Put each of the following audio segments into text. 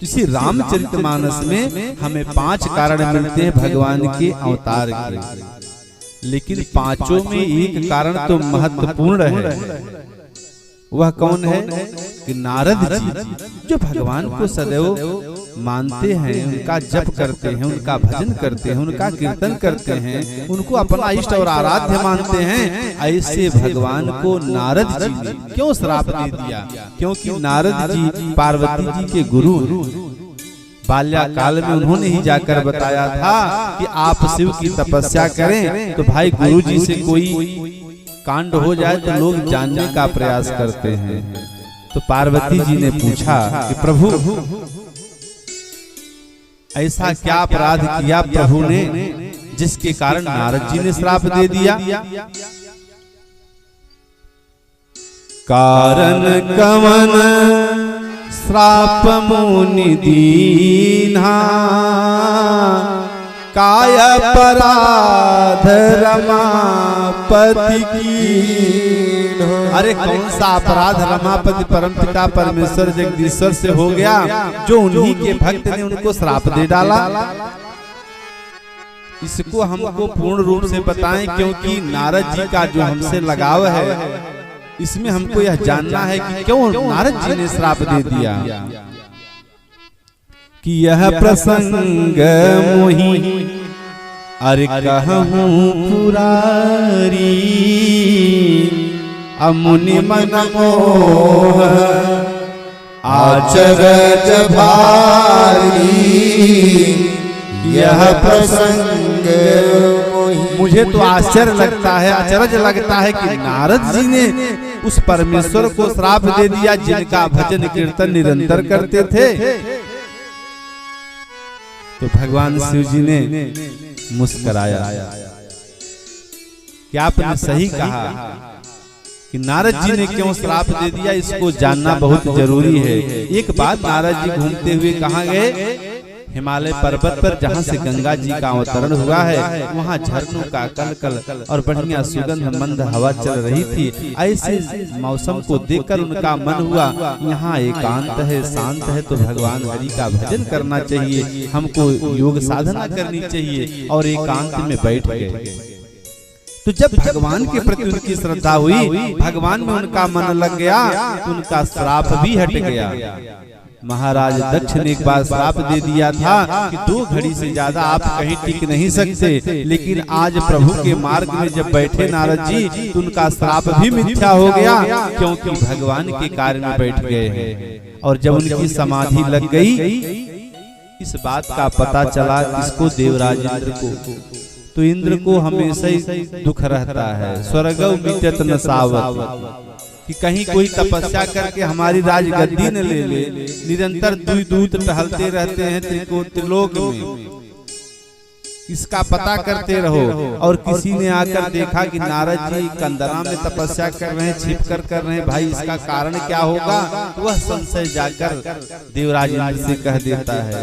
इसी रामचरितमानस में हमें 5 कारण मिलते हैं भगवान के अवतार के, लेकिन पांचों में एक कारण तो महत्वपूर्ण है। वह कौन है कि नारद जी जो भगवान को सदैव मानते हैं, उनका जप करते हैं, उनका भजन करते हैं, उनका कीर्तन करते हैं, उनको अपना इष्ट और आराध्य मानते हैं, ऐसे भगवान को नारद जी ने क्यों श्राप दे दिया? क्योंकि नारद जी पार्वती जी के गुरु, बाल्याकाल में उन्होंने ही जाकर बताया था कि आप शिव की तपस्या करें तो भाई गुरु जी से कोई कांड हो जाए तो लोग जानने का प्रयास करते हैं। तो पार्वती जी ने पूछा कि प्रभु ऐसा क्या अपराध किया प्रभु ने जिसके कारण नारद जी ने श्राप दे दिया? कारण कवन श्राप मुनि दीन्हा, काय अपराध रमापति की। अरे कौन सा अपराध रमापति परमपिता परमेश्वर जगदीश्वर से हो गया जो उन्हीं के भक्त ने उनको श्राप दे डाला? इसको हमको पूर्ण रूप से बताएं, क्योंकि नारद जी का जो हमसे लगाव है इसमें हमको यह जानना है कि क्यों नारद जी ने श्राप दे दिया। कि यह प्रसंग मोहि अरे कहूँ पुरारी, अमुनि मन मोह आचरज भारी। यह प्रसंग मुझे तो आश्चर्य लगता है, अचरज लगता है कि नारद जी ने उस परमेश्वर को श्राप दे दिया जिनका भजन कीर्तन निरंतर करते थे। तो भगवान शिव जी ने मुस्कुराया कि आपने सही कहा कि नारद जी ने क्यों श्राप दे दिया, इसको जानना बहुत जरूरी है। एक बात, नारद जी घूमते हुए कहाँ गए? हिमालय पर्वत पर, जहाँ से गंगा जी का अवतरण हुआ है, वहाँ झरनों का कलकल और बढ़िया सुगंध मंद हवा चल रही थी। ऐसे मौसम को देखकर उनका मन हुआ यहाँ एकांत है, शांत है, तो भगवान हरि का भजन करना चाहिए, हमको योग साधना करनी चाहिए, और एकांत में बैठ गए। तो जब भगवान के प्रति उनकी श्रद्धा हुई, भगवान में उनका मन लग गया, तो उनका श्राप भी हट गया। महाराज दक्ष ने एक बार श्राप दे दिया था कि 2 घड़ी से ज्यादा आप कहीं टिक नहीं सकते, लेकिन आज प्रभु के मार्ग में जब बैठे नारद जी तो उनका श्राप भी मिथ्या हो गया, क्योंकि भगवान के कार्य में बैठ गए हैं। और जब उनकी समाधि लग गई, इस बात का पता चला किसको? देवराज इंद्र को। तो इंद्र को हमेशा ही दुख रहता है, स्वर्गौ मिटत न सावत, कि कहीं कोई तपस्या करके हमारी राजगद्दी न ले ले। निरंतर दूत टहलते रहते हैं त्रिलोक में, इसका पता करते रहो। और किसी ने आकर देखा कि नारद जी कंदरा में तपस्या कर रहे हैं, छिप कर रहे हैं, भाई इसका कारण क्या होगा? वह संशय जाकर देवराज इंद्र से कह देता है।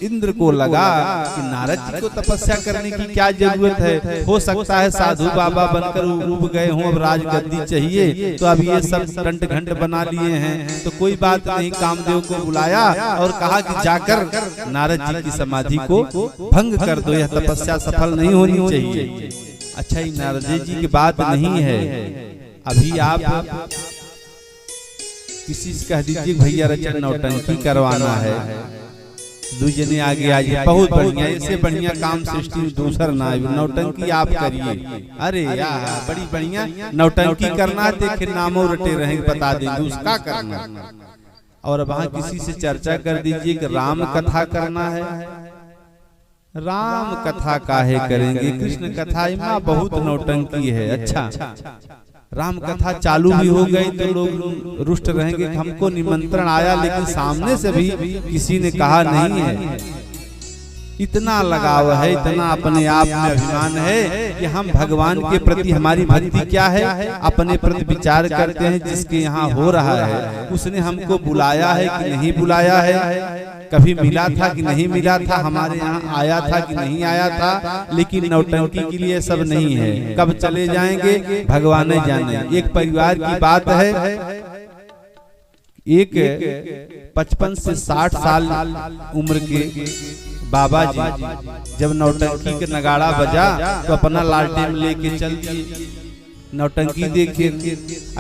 इंद्र को लगा कि नारद जी को तपस्या करने की क्या जरूरत है, हो सकता है साधु बाबा बनकर उब गए हों, अब राजगद्दी चाहिए, तो अब ये सब टंट घंट बना लिए हैं, तो कोई बात नहीं। कामदेव को बुलाया और कहा कि जाकर नारद जी की समाधि को भंग कर दो, यह तपस्या सफल नहीं होनी चाहिए। अच्छा, ये नारद जी की बात नहीं है, अभी आप किसी से कह दीजिए भैया रचन नौटंकी करवाना है, दूजने आगे आइए, बहुत बढ़िया, इससे बढ़िया काम सृष्टि में दूसर ना, नौटंकी आप करिए। अरे यार बड़ी बढ़िया नौटंकी करना है, देखे नामों रटे रहेंगे, बता देंगे उसका करना। और वहाँ किसी से चर्चा कर दीजिए कि राम कथा करना है, राम कथा काहे करेंगे, कृष्ण कथा में बहुत नौटंकी है। अच्छा, राम कथा चालू भी हो गई तो लोग रुष्ट रहेंगे, हमको निमंत्रण आया लेकिन सामने से भी किसी ने कहा नहीं है। इतना लगाव है, इतना अपने आप में अभिमान है कि हम भगवान के प्रति हमारी भक्ति क्या है, अपने प्रति विचार करते हैं। जिसके यहाँ हो रहा है उसने हमको बुलाया है कि नहीं बुलाया है, कभी मिला था कि नहीं मिला था, हमारे यहाँ आया था कि नहीं आया था। लेकिन नौटंकी के लिए सब नहीं है, कब चले जाएंगे भगवान ही जाने। एक परिवार की बात है, एक 55 से 60 साल उम्र के बाबा जी जब नौटंकी के नगाड़ा बजा तो अपना लालटेन लेके चल दिए। नौटंकी देखे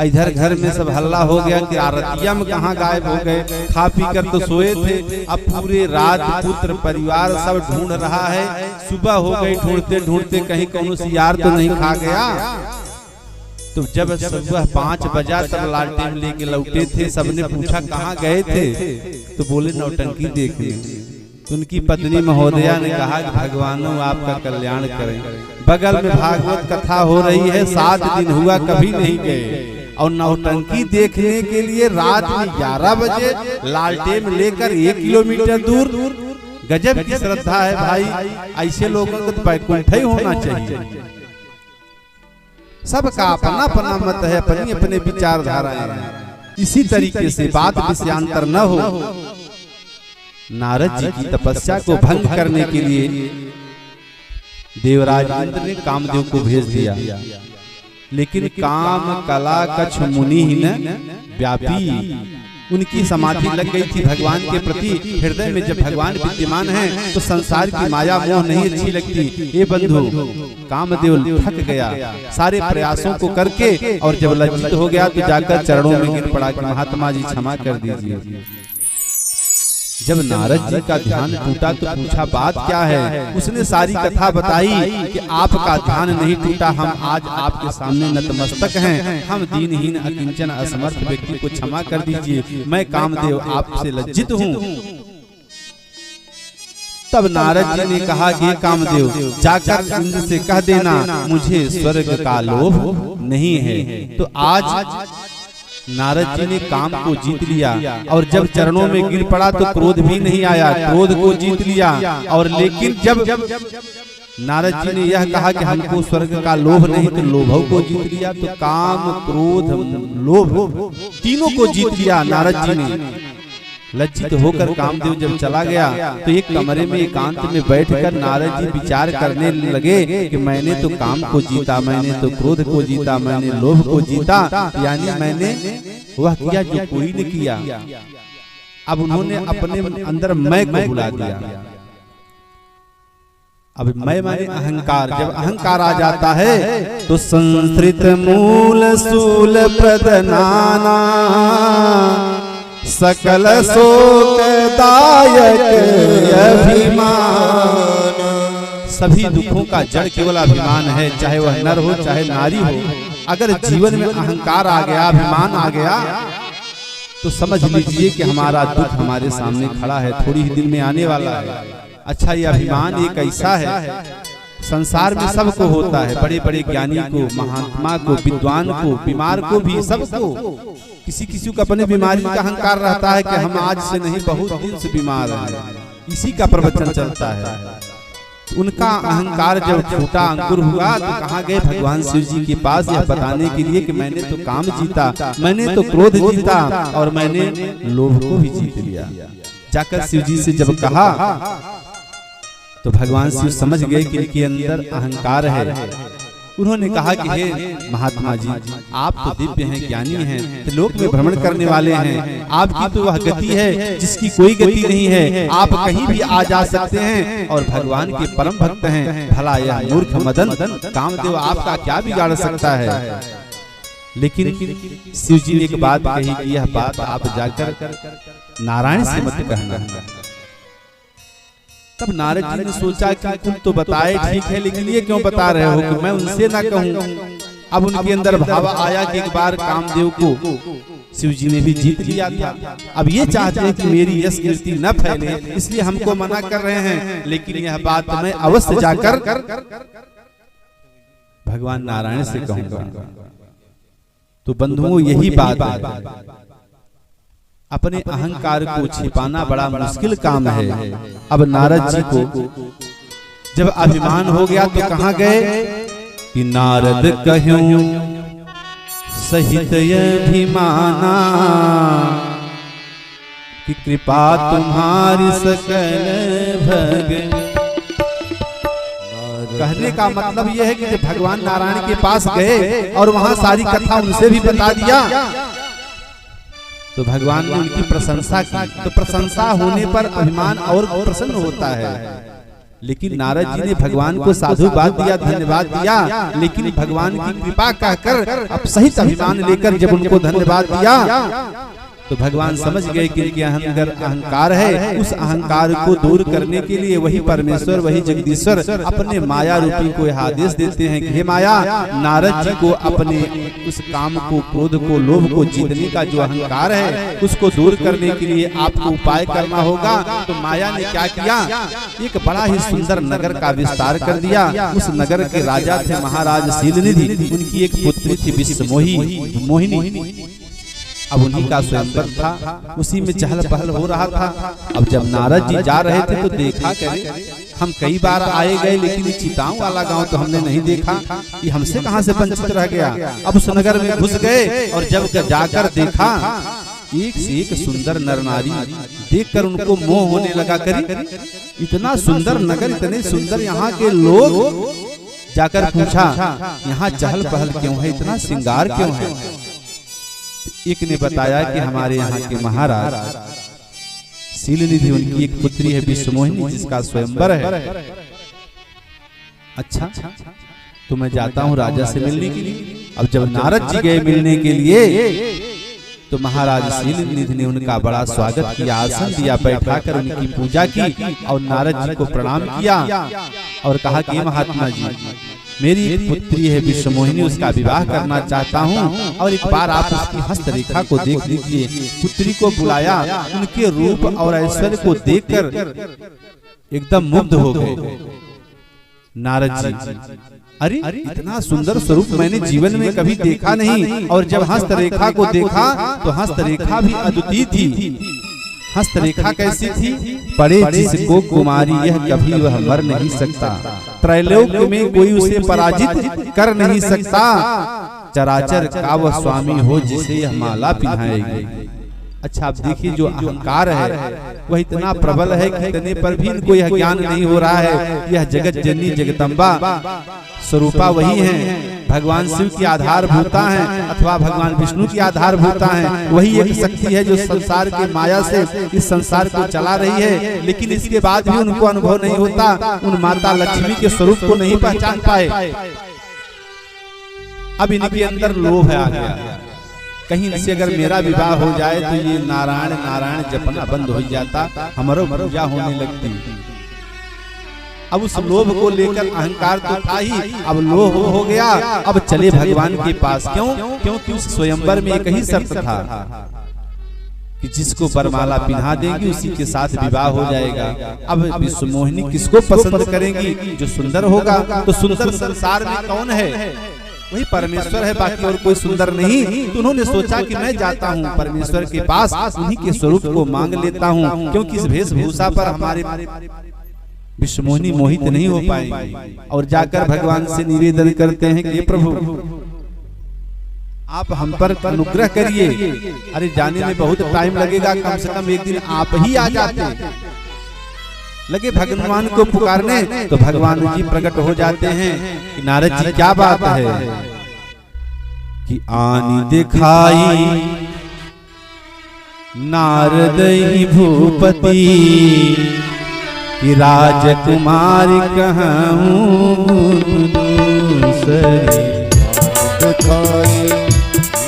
इधर घर में सब हल्ला हो गया कि आरतिया में कहाँ गायब हो गए, खा पी कर तो सोए थे। अब पूरे रात पुत्र परिवार सब ढूंढ रहा है। सुबह हो गई, ढूंढते ढूंढते कहीं कौन सी यार तो नहीं खा गया। तो जब सुबह 5 बजा तब लालटेन लेके लौटे थे। सबने पूछा कहाँ गए थे, तो बोले नौटंकी देखने। तो उनकी पत्नी महोदया ने कहा कि भगवानों आपका कल्याण करें। बगल में भागवत कथा हो रही है, 7 दिन हुआ कभी नहीं गए, और नौटंकी देखने के लिए रात में 11 बजे लालटेन लेकर 1 किलोमीटर दूर। गजब की श्रद्धा है भाई। ऐसे लोगों को तो बैकुंठ ही होना चाहिए। सबका अपना अपना मत है, अपनी अपने विचारधाराएं हैं। इसी तरीके से बात विषयांतर न हो। नारद जी की तपस्या को भंग करने के लिए देवराज इंद्र ने कामदेव को भेज दिया, लेकिन काम कला कछ मुनि न व्यापी। उनकी समाधि लग गई थी भगवान के प्रति। हृदय में जब भगवान विद्यमान हैं तो संसार की माया मोह नहीं अच्छी लगती। ये बंधु कामदेव थक गया सारे प्रयासों को करके, और जब लज्जित हो गया तो जाकर चरणों में गिर पड़ा कि महात्मा जी क्षमा कर दीजिए। जब नारद जी का ध्यान टूटा तो पूछा बात क्या है। उसने सारी कथा बताई कि आपका ध्यान नहीं टूटा, हम आज आपके सामने नतमस्तक हैं। हम दीनहीन अकिंचन असमर्थ व्यक्ति को क्षमा कर दीजिए। मैं कामदेव आपसे लज्जित हूँ। तब नारद जी ने कहा कि कामदेव जाकर इंद्र से कह देना मुझे स्वर्ग का लोभ नहीं है। तो आज नारद जी ने काम को जीत लिया, और जब चरणों में गिर पड़ा तो क्रोध भी नहीं आया, क्रोध को जीत लिया। और लेकिन जब नारद जी ने यह कहा कि हमको स्वर्ग का लोभ नहीं, तो लोभ को जीत लिया। तो काम क्रोध लोभ तीनों को जीत लिया नारद जी ने। लज्जित होकर कामदेव जब चला गया तो एक कमरे में एकांत में बैठकर नारद जी विचार करने लगे कि मैंने तो काम को जीता, मैंने तो क्रोध को जीता, मैंने लोभ को जीता, यानी मैंने वह किया जो कोई ने किया। अब उन्होंने अपने अंदर मैं को बुला दिया। अब मैं माने अहंकार। जब अहंकार आ जाता है तो संस्कृत मूल सूल प्रदनाना सकल शोकदायक अभिमान। सभी दुखों का जड़ केवल अभिमान है, चाहे वह नर हो चाहे नारी हो। अगर जीवन में अहंकार आ गया, अभिमान आ गया, तो समझ लीजिए कि हमारा दुख हमारे सामने खड़ा है, थोड़ी ही दिन में आने वाला है। अच्छा, ये अभिमान एक ऐसा है, संसार में सबको होता है, बड़े बड़े ज्ञानी को, महात्मा को, विद्वान को, बीमार को भी, सबको। किसी किसी को अपने बीमारी का अहंकार रहता है कि हम आज से नहीं बहुत दिन से बीमार हैं, इसी का प्रवचन चलता है। उनका अहंकार जब छोटा अंकुर हुआ तो कहाँ गए भगवान शिव जी के पास, यह बताने के लिए कि मैंने तो काम जीता, मैंने तो क्रोध जीता, और मैंने लोभ को भी जीत लिया। जाकर शिव जी से जब कहा तो भगवान शिव समझ गए कि इनके अंदर अहंकार है। उन्होंने कहा कि हे महात्मा जी, आप तो दिव्य हैं, ज्ञानी हैं, त्रिलोक में भ्रमण करने वाले हैं। आपकी तो वह गति है जिसकी कोई गति नहीं है, आप कहीं भी आ जा सकते हैं और भगवान के परम भक्त हैं। भला यह मूर्ख मदन कामदेव आपका क्या बिगाड़ सकता है। लेकिन शिव जी ने एक बात कही कि यह बात आप जाकर नारायण से मत कहना। तब नारद जी ने सोचा कि तुम तो बताए ठीक है, लेकिन ये क्यों बता रहे हो कि मैं उनसे ना कहूं। अब उनके अंदर भाव आया कि एक बार कामदेव को शिव जी ने भी जीत लिया था। अब ये चाहते हैं कि मेरी यश कीर्ति न फैले, इसलिए हमको मना कर रहे हैं। लेकिन यह बात मैं अवश्य जाकर भगवान नारायण से कहूंगा। तो बंधुओं, यही बात है, अपने अहंकार को छिपाना बड़ा मुश्किल काम है। अब नारद जी को जब अभिमान हो गया तो कहाँ गए कि नारद कहूं सहित अभिमाना कि कृपा तुम्हारी सकल भग। कहने का मतलब यह है कि जब भगवान नारायण के पास गए और वहां सारी कथा उनसे भी बता दिया तो भगवान ने उनकी प्रशंसा की। तो प्रशंसा होने पर अभिमान और प्रसन्न होता है। लेकिन नारद जी ने भगवान को साधुवाद दिया, धन्यवाद दिया, लेकिन भगवान की कृपा कहकर अब सहित अभिमान लेकर जब उनको धन्यवाद दिया तो भगवान समझ गए कि इनके अंदर अहंकार है। उस अहंकार को दूर करने के लिए वही परमेश्वर, वही जगदीश्वर अपने माया रूपी को यह आदेश देते हैं कि हे माया, नारद जी को अपने उस काम को, क्रोध को, लोभ को जीतने का जो अहंकार है उसको दूर करने के लिए आपको उपाय करना होगा। तो माया ने क्या किया, एक बड़ा ही सुंदर नगर का विस्तार कर दिया। उस नगर के राजा थे महाराज शीलनिधि। उनकी एक पुत्री थी विश्वमोहिनी। अब उन्हीं का स्वयंवर था, उसी में चहल पहल हो रहा था। अब जब नारद जी जा रहे थे तो देखा, करे हम कई बार आए गए लेकिन चिताओं वाला गांव तो हमने नहीं देखा, ये हमसे कहां से वंचित रह गया। अब उस नगर में घुस गए और जब जाकर देखा एक से एक सुंदर नर नारी, देखकर उनको मोह होने लगा। करी इतना सुंदर नगर, इतने सुंदर यहाँ के लोग। जाकर पूछा यहाँ चहल पहल क्यों है, इतना श्रृंगार क्यों है। एक ने बताया कि हमारे यहाँ के महाराज शीलनिधि, उनकी एक पुत्री है विश्वमोहिनी जिसका स्वयंवर है। अच्छा, तो मैं जाता हूँ राजा से मिलने के लिए। अब जब नारद जी गए मिलने के लिए तो महाराज शीलनिधि ने उनका बड़ा स्वागत किया, आसन दिया, बैठाकर उनकी पूजा की और नारद जी को प्रणाम किया और कहा कि महात्मा जी, मेरी एक पुत्री है विश्वमोहिनी, उसका विवाह करना चाहता हूँ और एक बार आप उसकी हस्तरेखा को देख लीजिए। पुत्री को बुलाया, उनके रूप और ऐश्वर्य को देखकर एकदम मुग्ध हो गए नारद जी। अरे इतना सुंदर स्वरूप मैंने जीवन में कभी देखा नहीं। और जब हस्तरेखा को देखा तो हस्तरेखा भी अद्वितीय थी। हस्तरेखा कैसी थी, पढ़े जिसको कुमारी यह कभी वह मर नहीं सकता, त्रैलोक में कोई उसे पराजित कर नहीं सकता, चराचर का वह स्वामी हो जिसे यह माला पिन्हाएगी। अच्छा, आप देखिए जो अहंकार है वह इतना प्रबल है कि इतने पर भी इनको यह ज्ञान नहीं हो रहा है। यह जगत जननी जगदम्बा स्वरूपा वही है, भगवान शिव की आधारभूता है अथवा भगवान विष्णु की आधारभूता है। वही एक शक्ति है जो संसार के माया से इस संसार को चला रही है। लेकिन इसके बाद भी उनको अनुभव नहीं होता, उन माता लक्ष्मी के स्वरूप को नहीं पहचान पाए। अब इनके अंदर लोभ आ गया, कहीं इनसे अगर मेरा विवाह हो जाए तो ये नारायण नारायण जपना बंद हो जाता, हमारो पूजा होने लगती। अब उस लोभ को लेकर अहंकार तो था ही, अब लोभ हो गया। अब चले भगवान के पास। क्यों? क्योंकि उस स्वयंवर में एक ही शर्त था कि जिसको वरमाला पिन्हा देगी उसी के साथ विवाह हो जाएगा। अब विश्वमोहिनी किसको पसंद करेंगी? जो सुंदर होगा। तो सुंदर संसार में कौन है? वही परमेश्वर है, बाकी और कोई सुंदर नहीं। तो उन्होंने सोचा कि मैं जाता हूँ परमेश्वर के पास, उन्हीं के स्वरूप को मांग लेता हूँ, क्योंकि इस वेशभूषा पर हमारे विश्वमोहिनी मोहित नहीं हो पाएंगे। और जाकर भगवान से निवेदन करते हैं कि प्रभु आप हम पर अनुग्रह करिए। अरे जाने में बहुत टाइम लगेगा, कम से कम एक दिन आप ही आ जाते। लगे भगवान को पुकारने तो भगवान जी प्रकट हो जाते हैं कि नारद जी क्या बात है कि आनी दिखाई नारद ही भूपति कि राजकुमारी कहूँ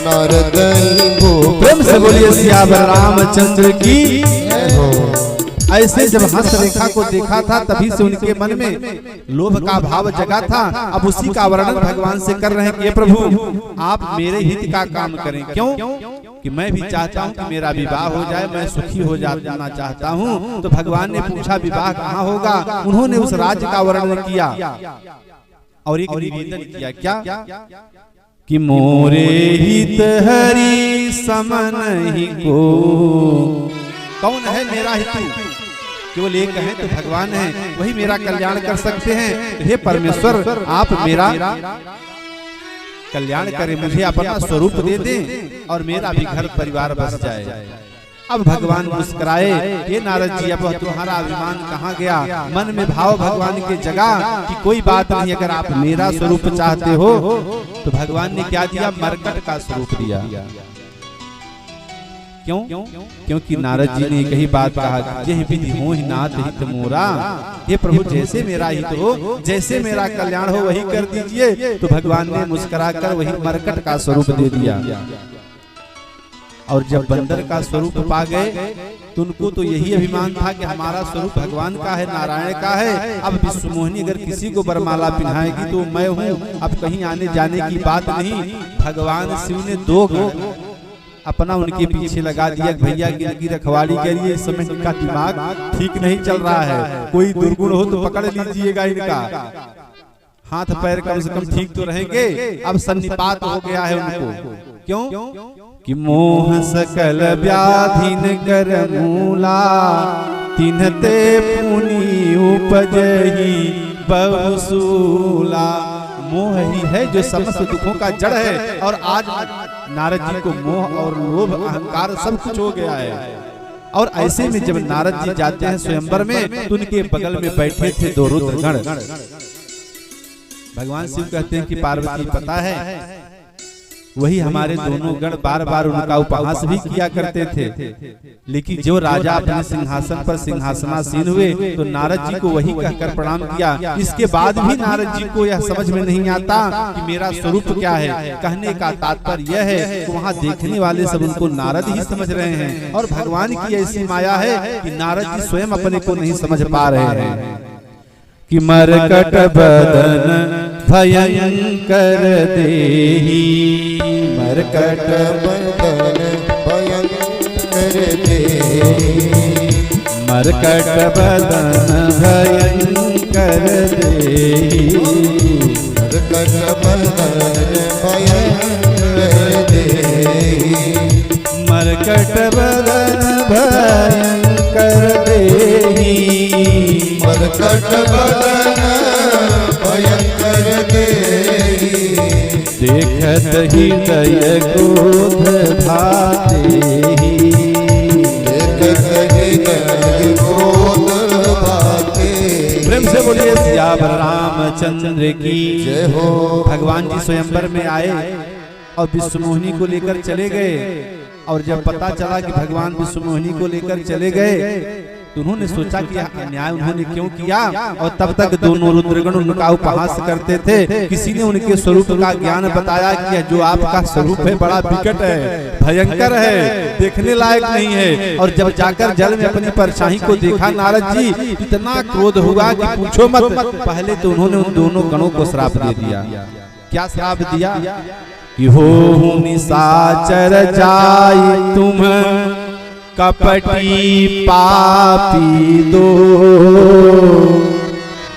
नारद ही भूपति। प्रेम से बोलिए सियावर रामचंद्र की। ऐसे जब हस्तरेखा को देखा था तभी से उनके मन में लोभ का भाव जगा था। अब उसी का वर्णन भगवान से कर रहे हैं कि प्रभु आप मेरे हित का काम करें। क्यों? कि मैं भी चाहता हूं कि मेरा विवाह हो जाए, मैं सुखी हो जाना चाहता हूं। तो भगवान ने पूछा विवाह कहाँ होगा? उन्होंने उस राज्य का वर्णन किया और एक निवेदन किया। क्या? कि मोरे हित हरि समन ही को। कौन है मेरा हितु? केवल एक है तो भगवान है, वही मेरा कल्याण कर सकते हैं। तो हे परमेश्वर आप मेरा कल्याण करें, मुझे अपना स्वरूप दे दें और मेरा भी घर परिवार बस जाए। अब भगवान मुस्कुराए, हे नारद जी अब तुम्हारा अभिमान कहाँ गया? मन में भाव भगवान के जगह कि कोई बात नहीं, अगर आप मेरा स्वरूप चाहते हो। तो भगवान ने क्या दिया? मरकट का स्वरूप दिया। क्यों? क्योंकि नारद जी ने कही बात कहा, यह विधि हो ही नाथ हित मोरा। हे प्रभु, जैसे मेरा हित हो, जैसे मेरा कल्याण हो वही कर दीजिए। तो भगवान ने मुस्कुराकर वही मरकट का स्वरूप दे दिया। और जब बंदर का स्वरूप पा गए तो उनको तो यही अभिमान था कि हमारा स्वरूप भगवान का है, नारायण का है। अब विश्वमोहिनी अगर किसी को वरमाला पहनाएगी तो मैं हूँ, अब कहीं आने जाने की बात नहीं। भगवान शिव ने 2 अपना उनके पीछे लगा दिया, भैया की रखवाली करिए, इस समय इनका दिमाग ठीक नहीं चल रहा है, कोई दुर्गुण हो तो पकड़ लीजिएगा इनका, हाथ पैर कम से कम ठीक तो रहेंगे। अब सन्निपात हो गया है उनको। क्यों? कि मोह सकल व्याधिन कर मूला, तिन्हते पुनि उपजहि बहुसूला। मोह ही है जो समस्त दुखों का जड़ है। और आज नारद जी को मोह और लोभ अहंकार सब कुछ हो गया है। और ऐसे में जब नारद जी जाते हैं स्वयंवर में तो उनके बगल में बैठे थे 2 रुद्रगण। भगवान शिव कहते हैं कि पार्वती पता है, वही हमारे दोनों गण बार बार उनका उपहास भी किया करते थे। लेकिन जो राजा अपने सिंहासन पर सिंहासनासीन हुए तो नारद जी को वही कहकर प्रणाम किया। इसके बाद भी नारद जी को यह समझ में नहीं आता कि मेरा स्वरूप क्या है। कहने का तात्पर्य यह है कि वहाँ देखने वाले सब उनको नारद ही समझ रहे हैं। और भगवान की ऐसी माया है कि नारद जी स्वयं अपने को नहीं समझ पा रहे हैं। कि मरकट बदन भयंकर देहि, मरकट बदन भयंकर देहि, मरकट बदन भयंकर देहि, मरकट बदन भयंकर देहि, मरकट बदन भयंकर देहि, मरकट बदन भयंकर देहि, देखत हृदय क्रोध भातेहि, देखत हृदय क्रोध भातेहि। प्रेम से बोलिए सियावर रामचंद्र की जय हो। भगवान जी स्वयंवर में आए और विश्वमोहिनी को लेकर चले गए। और जब पता चला कि भगवान विश्वमोहिनी को लेकर चले गए तो उन्होंने सोचा कि अन्याय उन्होंने क्यों किया। और तब तक दोनों रुद्रगण उनका उपहास करते थे। किसी ने उनके स्वरूप का ज्ञान बताया कि जो आपका स्वरूप है बड़ा विकट है, भयंकर है, देखने लायक नहीं है। और जब जाकर जल में अपनी परछाई को देखा नारद जी, इतना क्रोध हुआ कि पूछो मत। पहले तो उन्होंने उन दोनों गणों को श्राप दे दिया। क्या श्राप दिया? कि हो निशाचर जाई तुम कपटी पापी दो,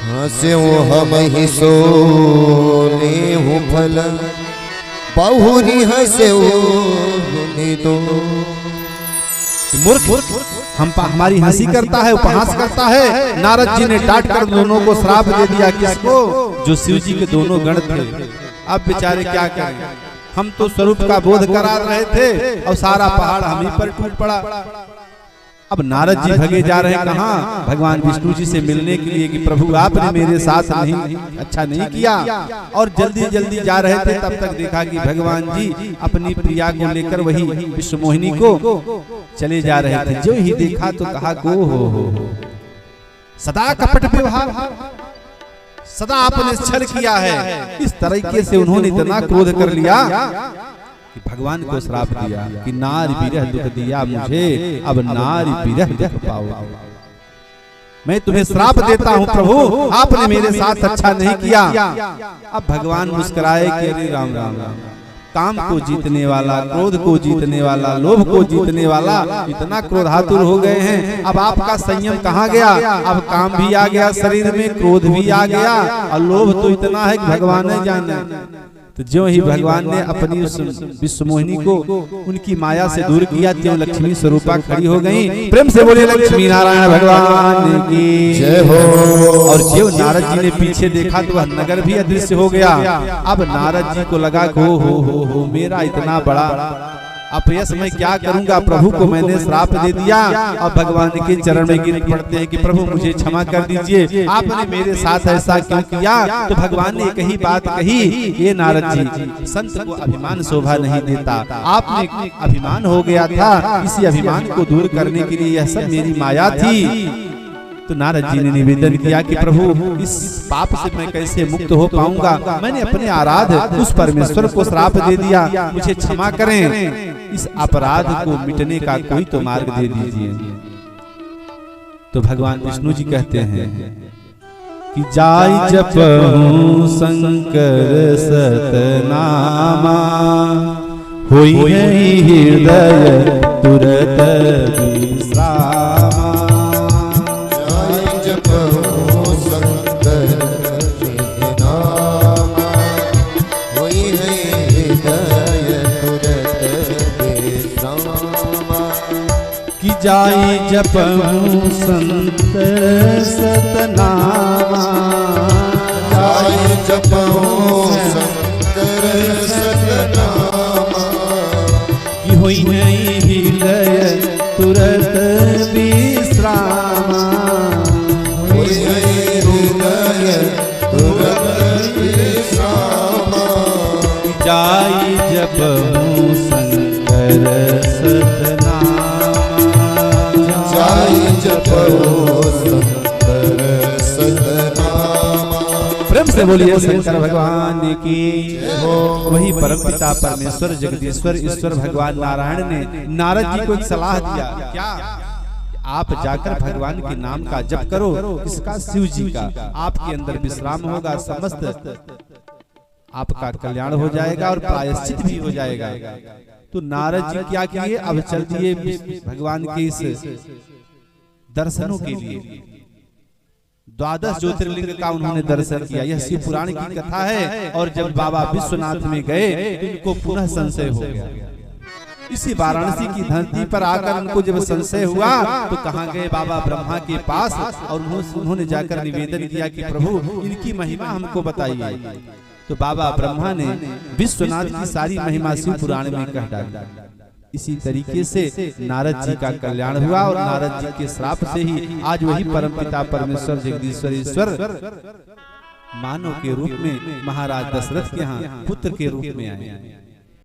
हंस्यो हम ही सोने हूँ फल, बहुरी हंस्यो दो। मूर्ख, हमारी हंसी करता है, उपहास करता है। नारद जी ने डांट कर दोनों को श्राप दे दिया। किसको? जो शिव जी के दोनों गण थे। अब बेचारे क्या करें? हम तो स्वरूप का बोध करा रहे थे और सारा पहाड़ हम ही पर टूट पड़ा। अब नारद जी भगे जा रहे हैं कहाँ? भगवान विष्णु जी से मिलने के लिए कि प्रभु आपने मेरे साथ नहीं अच्छा नहीं किया। और जल्दी जल्दी जा रहे थे, तब तक देखा कि भगवान जी अपनी प्रिया को लेकर वही विश्वमोहिनी को चले जा रहे थे। जो ही देखा तो कहा गो हो, सदा कपट व्यवहार, सदा आपने छल किया है। इस तरीके से उन्होंने इतना क्रोध कर लिया कि भगवान को श्राप दिया कि नार विरह दुख दिया मुझे, अब नार विरह दुख पाओ। मैं तुम्हें श्राप देता हूँ प्रभु, आपने मेरे साथ अच्छा नहीं किया। अब भगवान मुस्कुराए कि अरे राम राम राम, काम को जीतने वाला, क्रोध को जीतने वाला, लोभ को जीतने वाला, इतना क्रोधातुर हो गए हैं। अब आपका संयम कहाँ गया? अब काम भी आ गया शरीर में, क्रोध भी आ गया और लोभ तो इतना है कि भगवान ने जाने। तो जो ही भगवान ने अपनी उस विश्वमोहिनी को उनकी माया से दूर किया, त्यों लक्ष्मी स्वरूपा खड़ी हो गई। प्रेम से बोले लक्ष्मी नारायण भगवान की जय हो। और जो नारद जी ने पीछे देखा तो वह नगर भी अदृश्य हो गया। अब नारद जी को लगा हो मेरा इतना बड़ा अपयश मैं क्या करूंगा, प्रभु को मैंने श्राप दे दिया। अब भगवान के चरण में गिर पड़ते हैं कि प्रभु मुझे क्षमा कर दीजिए, आपने मेरे साथ ऐसा क्यों किया। तो भगवान ने एक ही बात कही, ये नारद जी, संत को अभिमान शोभा नहीं देता, आपने अभिमान हो गया था, इसी अभिमान को दूर करने के लिए यह सब मेरी माया थी। तो नारद जी ने निवेदन किया कि प्रभु इस पाप से मैं कैसे मुक्त हो पाऊंगा, मैंने अपने आराध्य उस परमेश्वर को श्राप दे दिया, मुझे क्षमा करें, इस अपराध को मिटने का कोई तो मार्ग दे दीजिए। तो भगवान विष्णु जी कहते हैं कि जाय जपहु शंकर सतनामा, होई हृदय तुरत विश्रामा। जाय जपहु शंकर सतनामा, जाय जपहु शंकर सतनामा, कि होई हृदय तुरत विश्रामा। होई हृदय तुरत विश्रामा। जाय जपहु शंकर सतनामा, प्रेम से बोलिए शंकर भगवान की हो। वही परमपिता परमेश्वर जगदीश्वर ईश्वर भगवान नारायण ने नारद जी को एक सलाह दिया, क्या आप जाकर भगवान के नाम का जप करो, किसका, शिव जी का, आपके अंदर विश्राम होगा, समस्त आपका कल्याण हो जाएगा और प्रायश्चित भी हो जाएगा। तो नारद जी क्या किए, अब चल दिए भगवान के इस दर्शनों के लिए। 12 ज्योतिर्लिंग का उन्होंने दर्शन किया, यह शिव पुराण की कथा है। और जब बाबा विश्वनाथ में गए तो उनको पुनः संशय हो गया। इसी वाराणसी की धरती पर आकर उनको जब संशय हुआ तो कहाँ गए, बाबा ब्रह्मा के पास, और उन्होंने जाकर निवेदन किया कि प्रभु इनकी महिमा हमको बताइए। तो बाबा ब्रह्मा ने विश्वनाथ की सारी महिमा शिव पुराण में कह डाली। इसी तरीके से नारद जी का कल्याण हुआ और नारद जी के श्राप से ही आज वही परमपिता परमेश्वर जगदीश्वर ईश्वर मानव के रूप में महाराज दशरथ के यहाँ पुत्र के रूप में आए।